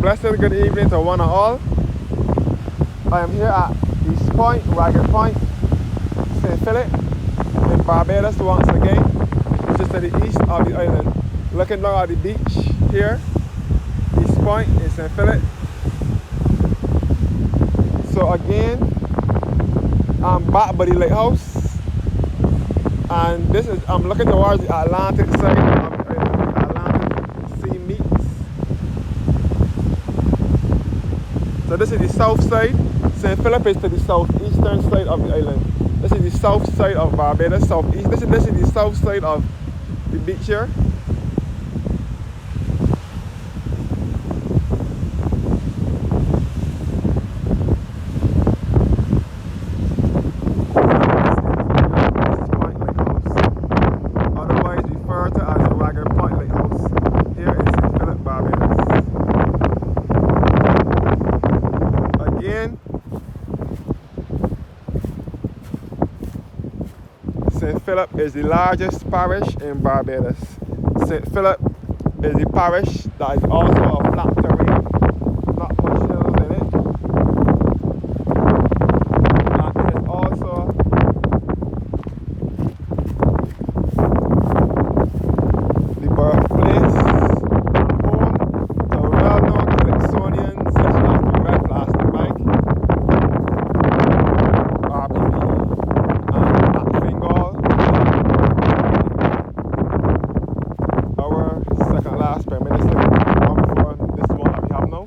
blessed good evening to one and all. I am here at East Point, Ragged Point, St. Philip, in Barbados once again, which is to the east of the island. Looking down at the beach here, East Point in St. Philip. So again, I'm back by the Lighthouse, and I'm looking towards the Atlantic side of the island. The Atlantic Sea meets. So this is the south side. St. Philip is to the southeastern side of the island. This is the south side of Barbados, southeast. This is the south side of the beach here. Otherwise referred to as the Ragged Point Lighthouse here in St. Philip, Barbados. Again, St. Philip is the largest parish in Barbados. St. Philip is the parish that is also a flat terrain, not much hills in it. And it is also the birthplace and home to well-known Calypsonians such as the Red Plastic Bag, RBB, and Matt Fingal. Our second last Prime Minister, before this one that we have now,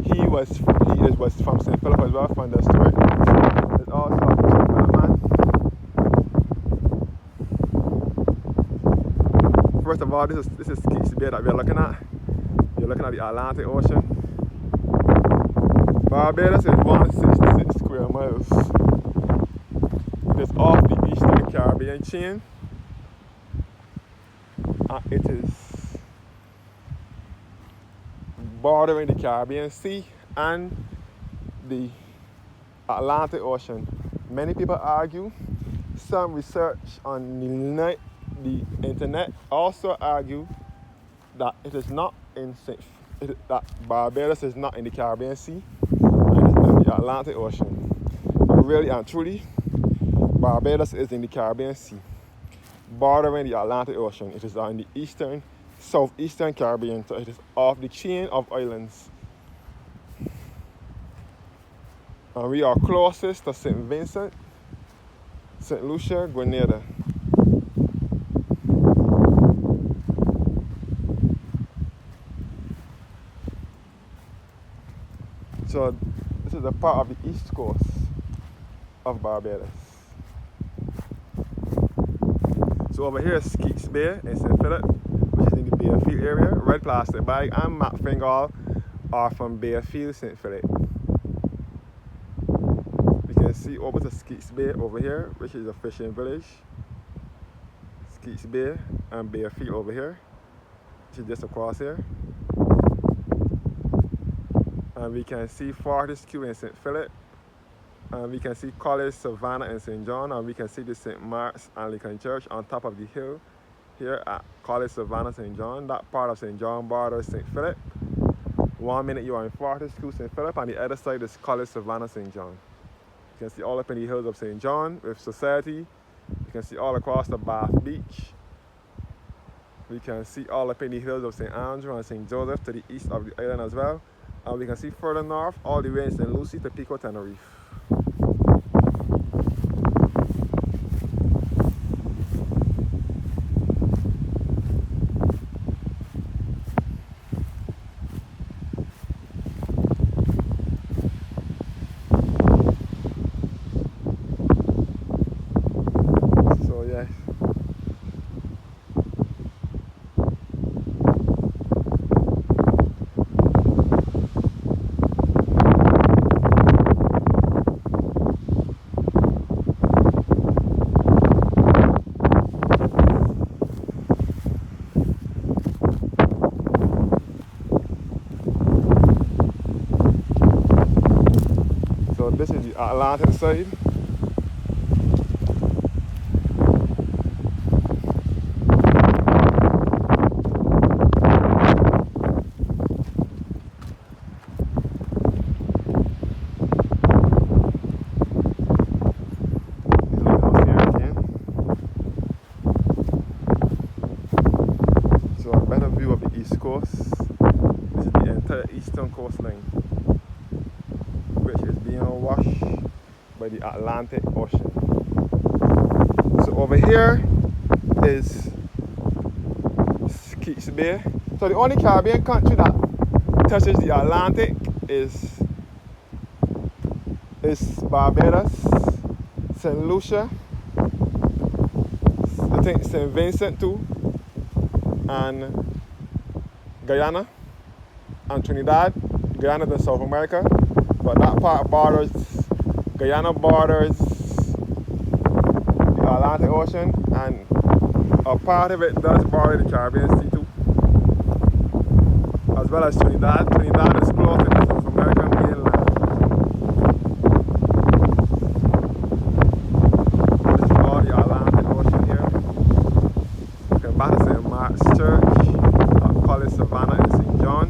he was from St. Philip as well, from the story. There's also a St. Philip man. First of all, this is Skeets Bay that we're looking at. You're looking at the Atlantic Ocean. Barbados is 166 square miles. It is off the eastern Caribbean chain. And it is bordering the Caribbean Sea and the Atlantic Ocean. Many people argue, some research on the internet also argue that it is not that Barbados is not in the Caribbean Sea and it is in the Atlantic Ocean. But really and truly, Barbados is in the Caribbean Sea, bordering the Atlantic Ocean. It is on the southeastern Caribbean, so it is off the chain of islands. And we are closest to St. Vincent, St. Lucia, Grenada. So this is a part of the east coast of Barbados. So over here is Skeets Bay in St. Philip, which is in the Bayfield area. Red Plastic Bag and Matt Fingal are from Bayfield, St. Philip. You can see over to Skeets Bay over here, which is a fishing village. Skeets Bay and Bayfield over here, which is just across here. And we can see Fortescue in St. Philip. And we can see College Savannah in St. John, and we can see the St. Mark's Anglican Church on top of the hill here at College Savannah, St. John. That part of St. John borders St. Philip. 1 minute you are in Fortescue, St. Philip, and the other side is College Savannah, St. John. You can see all up in the hills of St. John with Society. You can see all across the Bath Beach. We can see all up in the hills of St. Andrew and St. Joseph to the east of the island as well. And we can see further north all the way in St. Lucie to Pico Tenerife. So yeah. So this is the Atlantic side. east coast. This is the entire eastern coastline, which is being washed by the Atlantic Ocean. So over here is Keats Bay. So the only Caribbean country that touches the Atlantic is Barbados, St. Lucia, I think St. Vincent too, and Guyana, and Trinidad. Guyana's in South America, but that part borders, Guyana borders the Atlantic Ocean, and a part of it does border the Caribbean Sea too, as well as Trinidad. Trinidad is close to the South American mainland. This is all the Atlantic Ocean here. You can back to St. Mark's Church, College Savannah and St. John,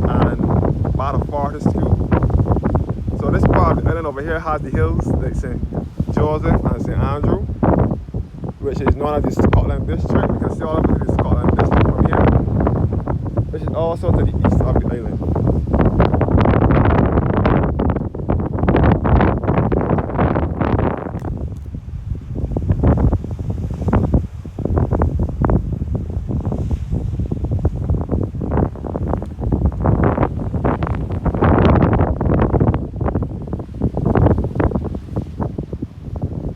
and about a Fortescue. So this part of the island over here has the hills like St. Joseph and St. Andrew, which is known as the Scotland District. You can see all over the Scotland District from here, which is also to the east of the island.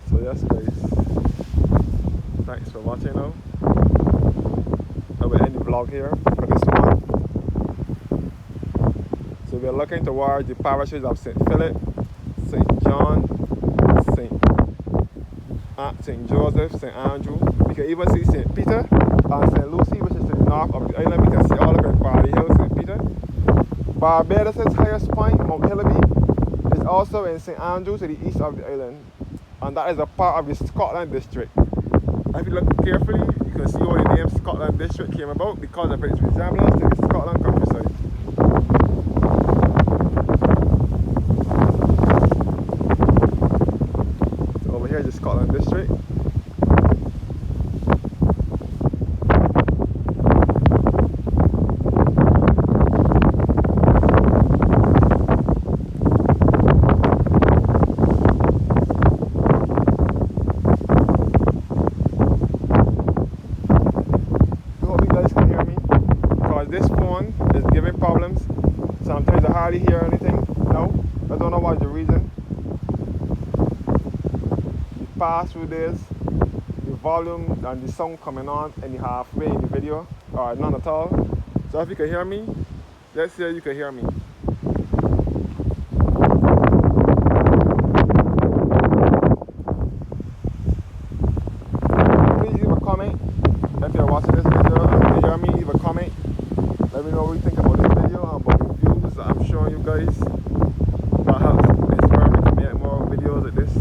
So yes guys, thanks for watching now. I will end the vlog here for this one. So we're looking towards the parishes of St. Philip, St. John, St. Joseph, St. Andrew. We can even see St. Peter and St. Lucy, which is to the north of the island. We can see all of it by the hill, St. Peter. Barbados' highest point, Mount Hillaby, is also in St. Andrew to the east of the island, and that is a part of the Scotland District. If you look carefully, you can see how the name Scotland District came about because of its resemblance to the Scotland countryside. So over here is the Scotland District. This phone is giving problems. Sometimes I hardly hear anything. No, I don't know what's the reason. You pass through this, the volume and the sound coming on and you halfway in the video, or none at all. So if you can hear me, let's say you can hear me. Please leave a comment if you're watching this video and you can hear me. Leave a comment. Let me know what you think about this video and about the views that I'm showing you guys. That helps inspire me to make more videos like this.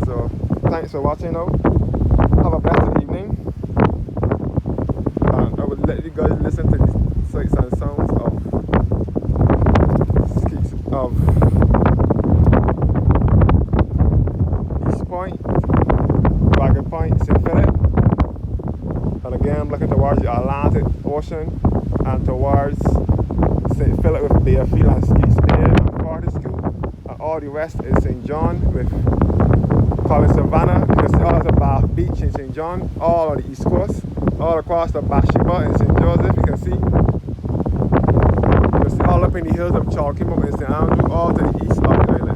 So, thanks for watching now. Have a blessed evening. And I will let you guys listen to the sights and sounds of Point, Dragon Point, St. Philip, and again I'm looking towards the Atlantic Ocean and towards St. Philip with Bayfield and Keats Bay and Fortescue, and all the rest is St. John with College Savannah. You can see all of the Bath Beach in St. John, all on the east coast, all across the Bathsheba in St. Joseph. You can see all up in the hills of Chalkimo in St. Andrew, all to the east of the island.